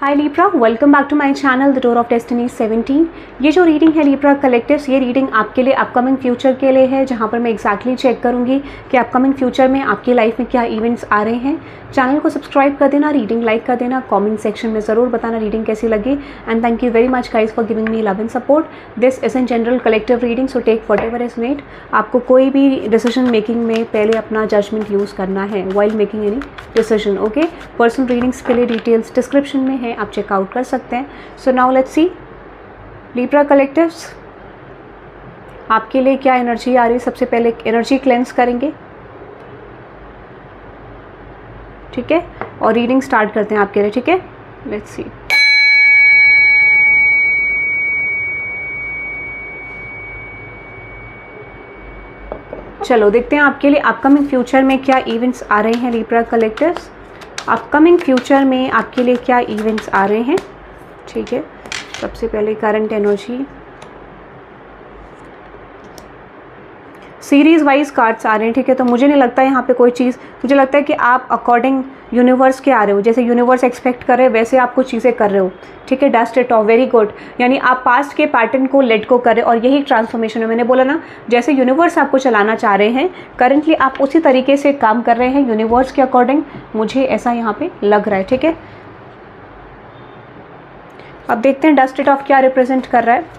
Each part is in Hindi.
Hi Libra, welcome back to my channel the door of destiny 17। ये जो रीडिंग है लीब्रा कलेक्टिव्स, ये रीडिंग आपके लिए अपकमिंग फ्यूचर के लिए है, जहाँ पर मैं एग्जैक्टली चेक करूँगी कि अपकमिंग फ्यूचर में आपकी लाइफ में क्या इवेंट्स आ रहे हैं। चैनल को सब्सक्राइब कर देना, रीडिंग लाइक कर देना, कमेंट सेक्शन में ज़रूर बताना रीडिंग कैसी लगी। And thank you very much guys for giving me love and support. This is in general collective reading, so take whatever is need. आपको कोई भी डिसीजन मेकिंग में पहले अपना जजमेंट यूज़ करना है while making any decision. Okay, personal readings के लिए डिटेल्स डिस्क्रिप्शन में है, आप चेकआउट कर सकते हैं। So now let's see Libra collectives, आपके लिए क्या एनर्जी आ रही है। सबसे पहले एनर्जी क्लेंस करेंगे, ठीक है, और रीडिंग स्टार्ट करते हैं आपके लिए, ठीक है। Let's see. चलो देखते हैं आपके लिए अपकमिंग फ्यूचर में क्या इवेंट्स आ रहे हैं लीब्रा कलेक्टिव्स। अपकमिंग फ्यूचर में आपके लिए क्या इवेंट्स आ रहे हैं, ठीक है। सबसे पहले current energy, series wise cards आ रहे हैं, ठीक है। तो मुझे नहीं लगता यहाँ पे कोई चीज़, मुझे लगता है कि आप अकॉर्डिंग यूनिवर्स के आ रहे हो, जैसे यूनिवर्स एक्सपेक्ट कर रहे हैं वैसे आप कुछ चीज़ें कर रहे हो, ठीक है। Dust it of, very good. यानी आप पास्ट के पैटर्न को लेट को कर रहे हो और यही ट्रांसफॉर्मेशन है। मैंने बोला ना, जैसे यूनिवर्स आपको चलाना चाह रहे हैं करंटली, आप उसी तरीके से काम कर रहे हैं यूनिवर्स के अकॉर्डिंग, मुझे ऐसा यहाँ पे लग रहा है, ठीक है। अब देखते हैं डस्ट इट ऑफ क्या रिप्रेजेंट कर रहा है।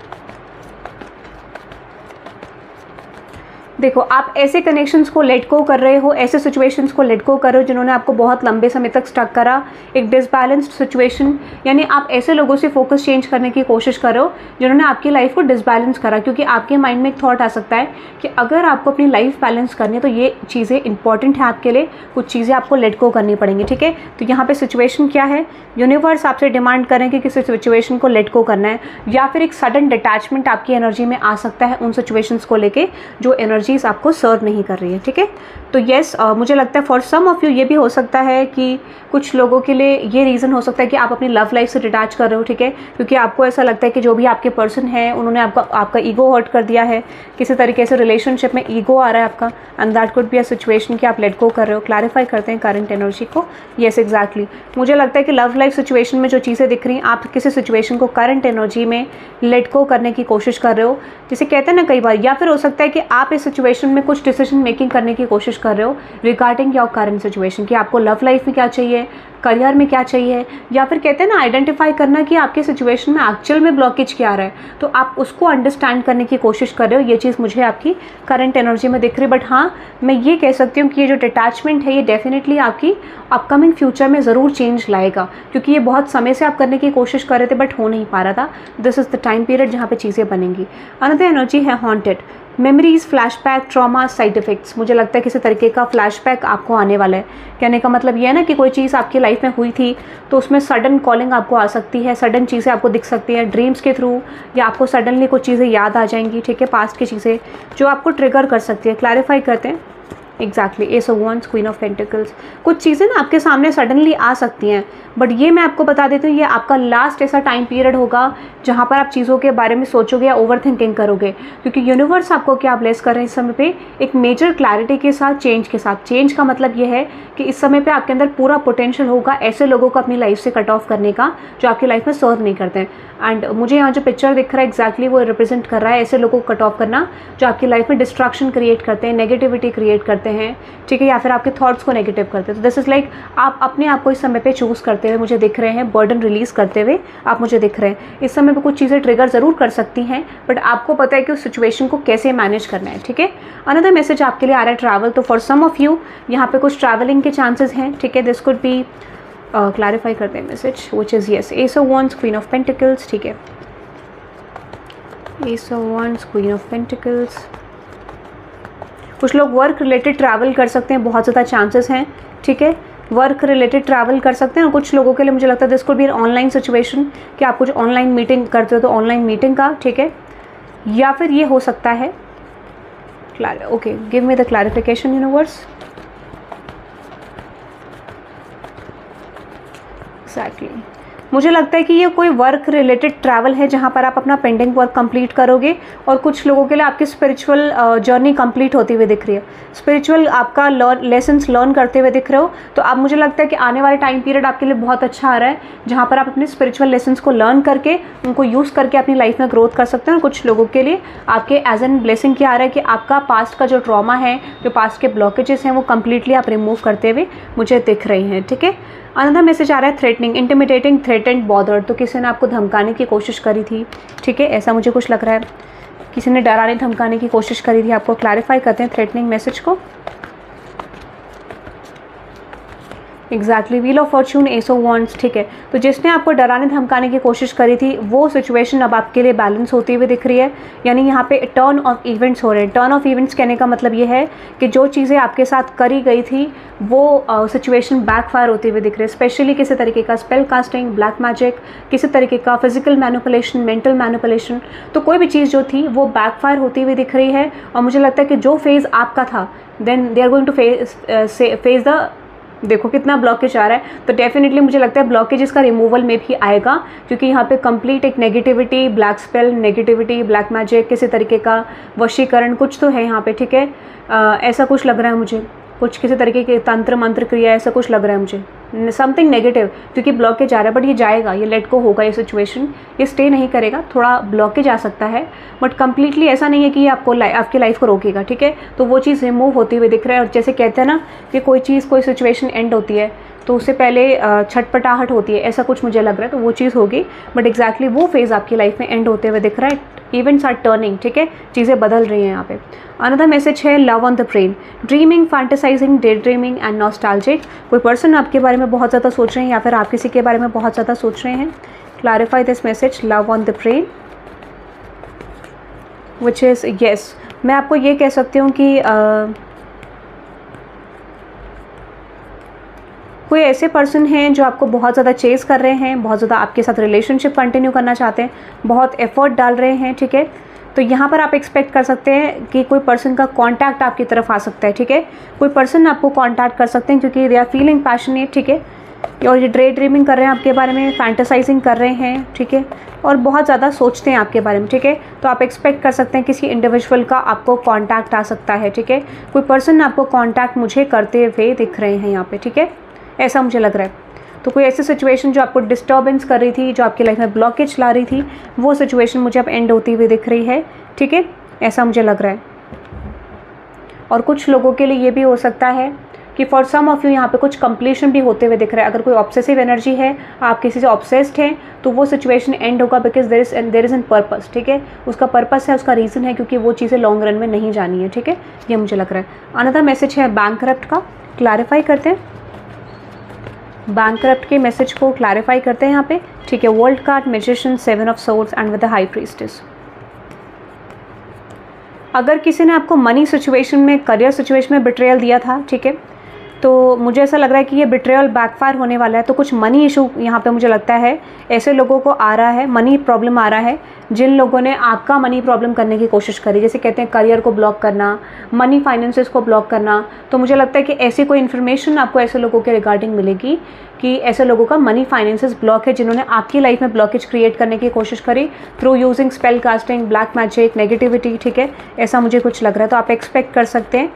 देखो, आप ऐसे कनेक्शंस को लेट गो कर रहे हो, ऐसे सिचुएशंस को लेट गो कर रहे हो जिन्होंने आपको बहुत लंबे समय तक स्टक करा, एक डिसबैलेंस्ड सिचुएशन। यानी आप ऐसे लोगों से फोकस चेंज करने की कोशिश कर रहे हो जिन्होंने आपकी लाइफ को डिसबैलेंस करा, क्योंकि आपके माइंड में एक थॉट आ सकता है कि अगर आपको अपनी लाइफ बैलेंस करनी है तो ये चीज़ें इंपॉर्टेंट है आपके लिए, कुछ चीज़ें आपको लेट गो करनी पड़ेंगी, ठीक है। तो यहाँ पे सिचुएशन क्या है, यूनिवर्स आपसे डिमांड करें कि किसी सिचुएशन को लेट गो करना है, या फिर एक सडन डिटैचमेंट आपकी एनर्जी में आ सकता है उन सिचुएशंस को लेके जो एनर्जीज आपको सर्व नहीं कर रही है, ठीक है। तो यस, मुझे लगता है फॉर सम ऑफ यू ये भी हो सकता है कि कुछ लोगों के लिए ये रीज़न हो सकता है कि आप अपनी लव लाइफ से डिटैच कर रहे हो, ठीक है, क्योंकि आपको ऐसा लगता है कि जो भी आपके पर्सन है उन्होंने आपका ईगो हर्ट कर दिया है, किसी तरीके से रिलेशनशिप में ईगो आ रहा है आपका, and that could be a situation कि आप लेट गो कर रहे हो। क्लैरिफाई करते हैं करंट एनर्जी को। यस एग्जैक्टली, मुझे लगता है कि लव लाइफ सिचुएशन में जो चीज़ें दिख रही हैं, आप किसी सिचुएशन को करंट एनर्जी में लेट गो करने की कोशिश कर रहे हो, जिसे कहते हैं ना कई बार, या फिर हो सकता है कि आप इस सिचुएशन में कुछ डिसीजन मेकिंग करने की कोशिश कर रहे हो रिगार्डिंग योर करंट सिचुएशन, कि आपको लव लाइफ में क्या चाहिए, करियर में क्या चाहिए, या फिर कहते हैं ना आइडेंटिफाई करना कि आपके सिचुएशन में एक्चुअल में ब्लॉकेज क्या आ रहा है, तो आप उसको अंडरस्टैंड करने की कोशिश कर रहे हो। ये चीज़ मुझे आपकी करंट एनर्जी में दिख रही है। बट हाँ, मैं ये कह सकती हूँ कि ये जो डिटैचमेंट है ये डेफिनेटली आपकी अपकमिंग फ्यूचर में ज़रूर चेंज लाएगा, क्योंकि ये बहुत समय से आप करने की कोशिश कर रहे थे बट हो नहीं पा रहा था। This is the time period जहाँ पे चीज़ें बनेंगी। अनदर एनर्जी है haunted, memories, flashback, trauma, side effects. मुझे लगता है किसी तरीके का फ्लैशबैक आपको आने वाला है। कहने का मतलब ये है ना कि कोई चीज़ आपकी लाइफ में हुई थी तो उसमें सडन कॉलिंग आपको आ सकती है, सडन चीज़ें आपको दिख सकती हैं ड्रीम्स के थ्रू, या आपको सडनली कुछ चीज़ें याद आ जाएंगी, ठीक है, पास्ट की चीज़ें जो आपको ट्रिगर कर सकती है। क्लैरिफाई करते हैं exactly, ace of wands, queen of pentacles. कुछ चीज़ें ना आपके सामने सडनली आ सकती हैं, बट ये मैं आपको बता देती हूँ, ये आपका लास्ट ऐसा टाइम पीरियड होगा जहाँ पर आप चीज़ों के बारे में सोचोगे या ओवर थिंकिंग करोगे, क्योंकि यूनिवर्स आपको क्या ब्लेस कर रहे हैं इस समय पे, एक मेजर क्लैरिटी के साथ, चेंज के साथ। चेंज का मतलब ये है कि इस समय पे आपके अंदर पूरा पोटेंशियल होगा ऐसे लोगों को अपनी लाइफ से कट ऑफ करने का जो आपकी लाइफ में सर्व नहीं करते हैं। एंड मुझे यहाँ जो पिक्चर दिख रहा है एग्जैक्टली वो रिप्रेजेंट कर रहा है ऐसे लोगों को कट ऑफ करना जो आपकी लाइफ में डिस्ट्रैक्शन क्रिएट करते हैं, नेगेटिविटी क्रिएट करते हैं, ठीक है, या फिर आपके थॉट्स को नेगेटिव करते हैं। तो दिस इज लाइक आप अपने आप को इस समय पे चूज करते हुए मुझे दिख रहे हैं, बर्डन रिलीज करते हुए आप मुझे दिख रहे हैं। इस समय पे कुछ चीज़ें ट्रिगर ज़रूर कर सकती हैं, बट आपको पता है कि उस सिचुएशन को कैसे मैनेज करना है, ठीक है। अनदर मैसेज आपके लिए आ रहा है ट्रैवल। तो फॉर सम ऑफ यू यहाँ पे कुछ ट्रैवलिंग के चांसेस हैं, ठीक है। दिस कुड बी, क्लैरिफाई करते हैं message, which is yes, ace of wands, queen of pentacles, ठीक है, ace of wands, queen of pentacles. कुछ लोग वर्क रिलेटेड ट्रैवल कर सकते हैं, बहुत ज़्यादा चांसेस हैं, ठीक है, वर्क रिलेटेड ट्रैवल कर सकते हैं। और कुछ लोगों के लिए मुझे लगता है this could be online situation, कि आप कुछ ऑनलाइन मीटिंग करते हो तो ऑनलाइन मीटिंग का, ठीक है, या फिर ये हो सकता है, okay, give me the clarification universe. Exactly, मुझे लगता है कि ये कोई वर्क रिलेटेड ट्रैवल है जहाँ पर आप अपना पेंडिंग वर्क कंप्लीट करोगे, और कुछ लोगों के लिए आपकी स्पिरिचुअल जर्नी कंप्लीट होती हुई दिख रही है, स्पिरिचुअल आपका लेसन्स लर्न करते हुए दिख रहे हो। तो अब मुझे लगता है कि आने वाला टाइम पीरियड आपके लिए बहुत अच्छा आ रहा है, जहाँ पर आप अपने स्पिरिचुअल लेसन्स को लर्न करके उनको यूज़ करके अपनी लाइफ में ग्रोथ कर सकते हैं। और कुछ लोगों के लिए आपके एज एन ब्लेसिंग क्या आ रहा है कि आपका पास्ट का जो ट्रॉमा है, जो पास्ट के ब्लॉकेजेस हैं, वो कंप्लीटली आप रिमूव करते हुए मुझे दिख रही हैं। ठीक है, अनदर मैसेज आ रहा है थ्रेटनिंग, इंटिमिडेटिंग, थ्रेटेंड, बॉदर्ड। तो किसी ने आपको धमकाने की कोशिश करी थी। ठीक है, ऐसा मुझे कुछ लग रहा है, किसी ने डराने धमकाने की कोशिश करी थी आपको। क्लैरिफाई करते हैं थ्रेटनिंग मैसेज को। Exactly, wheel of Fortune, S of wands. ठीक है, तो जिसने आपको डराने धमकाने की कोशिश करी थी वो सिचुएशन अब आपके लिए बैलेंस होती हुई दिख रही है। यानी यहाँ पे टर्न ऑफ इवेंट्स हो रहे हैं। टर्न ऑफ इवेंट्स कहने का मतलब ये है कि जो चीज़ें आपके साथ करी गई थी वो सिचुएशन बैकफायर होती हुई दिख रही है। स्पेशली किसी तरीके का स्पेल कास्टिंग, ब्लैक मैजिक, किसी तरीके का फिजिकल मैनिपुलेशन, मेंटल मैनिपुलेशन, तो कोई भी चीज़ जो थी वो बैकफायर होती हुई दिख रही है। और मुझे लगता है कि जो फेज़ आपका था, then they are going to face the, देखो कितना ब्लॉकेज आ रहा है, तो डेफिनेटली मुझे लगता है ब्लॉकेज इसका रिमूवल में भी आएगा, क्योंकि यहाँ पे कंप्लीट एक negativity, black spell, negativity, black magic, किसी तरीके का वशीकरण कुछ तो है यहाँ पे। ठीक है, ऐसा कुछ लग रहा है मुझे, कुछ किसी तरीके के तंत्र मंत्र क्रिया ऐसा कुछ लग रहा है मुझे, समथिंग नेगेटिव, क्योंकि ब्लॉकेज आ रहा है। बट ये जाएगा, ये लेट को होगा, ये सिचुएशन ये स्टे नहीं करेगा, थोड़ा ब्लॉकेज आ सकता है, बट कंप्लीटली ऐसा नहीं है कि ये आपको आपकी लाइफ को रोकेगा। ठीक है, तो वो चीज़ रिमूव होती हुई दिख रहा है। और जैसे कहते हैं ना कि कोई चीज़, कोई सिचुएशन एंड होती है तो उससे पहले छटपटाहट होती है, ऐसा कुछ मुझे लग रहा है, तो वो चीज़ होगी। बट एग्जैक्टली वो फेज़ आपकी लाइफ में एंड होते हुए दिख रहा है। Events are turning. ठीक है, चीज़ें बदल रही हैं यहाँ पे। अनदर मैसेज है love on the brain, dreaming, fantasising, day dreaming and nostalgic. कोई पर्सन आपके बारे में बहुत ज़्यादा सोच रहे हैं या फिर आप किसी के बारे में बहुत ज़्यादा सोच रहे हैं। Clarify this message, love on the brain, which is yes. मैं आपको ये कह सकती हूँ कि कोई ऐसे पर्सन हैं जो आपको बहुत ज़्यादा चेज़ कर रहे हैं, बहुत ज़्यादा आपके साथ रिलेशनशिप कंटिन्यू करना चाहते हैं, बहुत एफर्ट डाल रहे हैं। ठीक है, तो यहाँ पर आप एक्सपेक्ट कर सकते हैं कि कोई पर्सन का कांटेक्ट आपकी तरफ आ सकता है। ठीक है, कोई पर्सन आपको कांटेक्ट कर सकते हैं क्योंकि दे आर फीलिंग पैशनेट। ठीक है, और ये डे ड्रीमिंग कर रहे हैं आपके बारे में, फैंटेसाइजिंग कर रहे हैं। ठीक है, और बहुत ज़्यादा सोचते हैं आपके बारे में। ठीक है, तो आप एक्सपेक्ट कर सकते हैं किसी इंडिविजुअल का आपको कांटेक्ट आ सकता है। ठीक है, कोई पर्सन आपको कांटेक्ट मुझे करते हुए दिख रहे हैं यहाँ पे। ठीक है, ऐसा मुझे लग रहा है। तो कोई ऐसी सिचुएशन जो आपको डिस्टर्बेंस कर रही थी, जो आपकी लाइफ में ब्लॉकेज ला रही थी, वो सिचुएशन मुझे अब एंड होती हुई दिख रही है। ठीक है, ऐसा मुझे लग रहा है। और कुछ लोगों के लिए ये भी हो सकता है कि फॉर सम ऑफ यू यहाँ पे कुछ कंप्लीशन भी होते हुए दिख रहा है। अगर कोई ऑब्सेसिव एनर्जी है, आप किसी से ऑब्सेस्ड हैं, तो वो सिचुएशन एंड होगा because there is an purpose. ठीक है, उसका पर्पस है, उसका रीज़न है, क्योंकि वो चीज़ें लॉन्ग रन में नहीं जानी है। ठीक है, ये मुझे लग रहा है। अनदर मैसेज है बैंकरप्ट का, क्लैरिफाई करते हैं बैंकरप्ट के मैसेज को, क्लैरिफाई करते हैं यहाँ पे। ठीक है, world card, magician, 7 of swords and with the high priestess. अगर किसी ने आपको मनी सिचुएशन में, करियर सिचुएशन में बिट्रेयल दिया था, ठीक है, तो मुझे ऐसा लग रहा है कि ये बिट्रेयल बैकफायर होने वाला है। तो कुछ मनी इशू यहाँ पे मुझे लगता है ऐसे लोगों को आ रहा है, मनी प्रॉब्लम आ रहा है, जिन लोगों ने आपका मनी प्रॉब्लम करने की कोशिश करी। जैसे कहते हैं करियर को ब्लॉक करना, मनी फाइनेंसेस को ब्लॉक करना। तो मुझे लगता है कि ऐसी कोई इन्फॉर्मेशन आपको ऐसे लोगों के रिगार्डिंग मिलेगी कि ऐसे लोगों का मनी फाइनेंसेस ब्लॉक है, जिन्होंने आपकी लाइफ में ब्लॉकेज क्रिएट करने की कोशिश करी through using spell casting, black magic, negativity. ठीक है, ऐसा मुझे कुछ लग रहा है। तो आप एक्सपेक्ट कर सकते हैं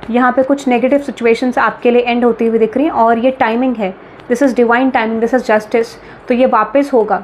यहाँ पे कुछ नेगेटिव सिचुएशंस आपके लिए एंड होती हुई दिख रही हैं। और ये टाइमिंग है, this is divine timing, this is justice. तो ये वापस होगा,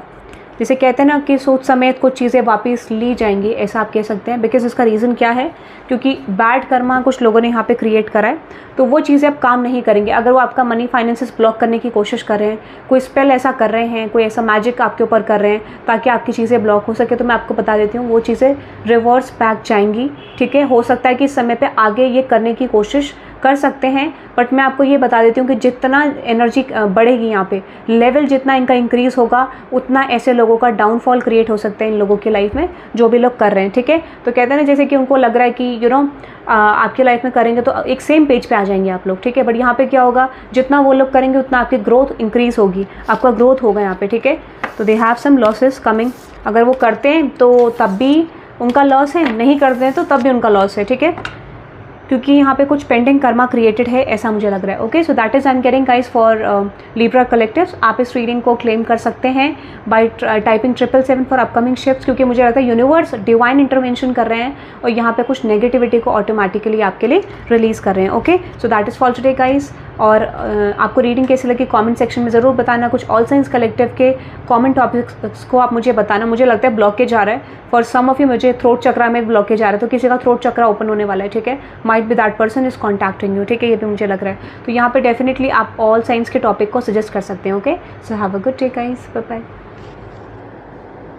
जिसे कहते हैं ना कि सोच समेत कुछ चीज़ें वापस ली जाएंगी, ऐसा आप कह सकते हैं। बिकॉज इसका रीज़न क्या है, क्योंकि बैड कर्मा कुछ लोगों ने यहाँ पे क्रिएट करा है, तो वो चीज़ें अब काम नहीं करेंगे। अगर वो आपका मनी फाइनेंसेस ब्लॉक करने की कोशिश कर रहे हैं, कोई स्पेल ऐसा कर रहे हैं, कोई ऐसा मैजिक आपके ऊपर कर रहे हैं ताकि आपकी चीज़ें ब्लॉक हो सके, तो मैं आपको बता देती हूँ वो चीज़ें रिवर्स बैक जाएंगी। ठीक है, हो सकता है कि इस समय पर आगे ये करने की कोशिश कर सकते हैं, बट मैं आपको ये बता देती हूँ कि जितना एनर्जी बढ़ेगी यहाँ पे, लेवल जितना इनका इंक्रीज होगा, उतना ऐसे लोगों का डाउनफॉल क्रिएट हो सकता है इन लोगों की लाइफ में, जो भी लोग कर रहे हैं। ठीक है, तो कहते हैं ना जैसे कि उनको लग रहा है कि आपकी लाइफ में करेंगे तो एक सेम पेज पे आ जाएंगे आप लोग। ठीक है, बट यहाँ पे क्या होगा, जितना वो लोग करेंगे उतना आपकी ग्रोथ इंक्रीज होगी, आपका ग्रोथ होगा यहाँ पे। ठीक है, तो they have some losses coming. अगर वो करते हैं तो तब भी उनका लॉस है, नहीं करते हैं तो तब भी उनका लॉस है। ठीक है, क्योंकि यहाँ पे कुछ पेंडिंग कर्मा क्रिएटेड है, ऐसा मुझे लग रहा है। Okay, so that is I am getting guys for Libra collectives. आप इस रीडिंग को क्लेम कर सकते हैं bye typing 777 for upcoming shifts, क्योंकि मुझे लगता है यूनिवर्स डिवाइन इंटरवेंशन कर रहे हैं और यहाँ पे कुछ नेगेटिविटी को ऑटोमेटिकली आपके लिए रिलीज कर रहे हैं। Okay, so that is for today guys. और आपको रीडिंग कैसी लगी कमेंट सेक्शन में ज़रूर बताना। कुछ ऑल साइंस कलेक्टिव के कॉमन टॉपिक्स को आप मुझे बताना। मुझे लगता है ब्लॉकेज आ रहा है फॉर सम ऑफ यू, मुझे थ्रोट चक्रा में ब्लॉकेज आ रहा है, तो किसी का थ्रोट चक्रा ओपन होने वाला है, ठीक है। Might be that person is contacting you, ठीक है, ये भी मुझे लग रहा है। तो यहाँ पे डेफिनेटली आप ऑल साइंस के टॉपिक को सजेस्ट कर सकते हैं। Okay, so have a good day guys, bye bye.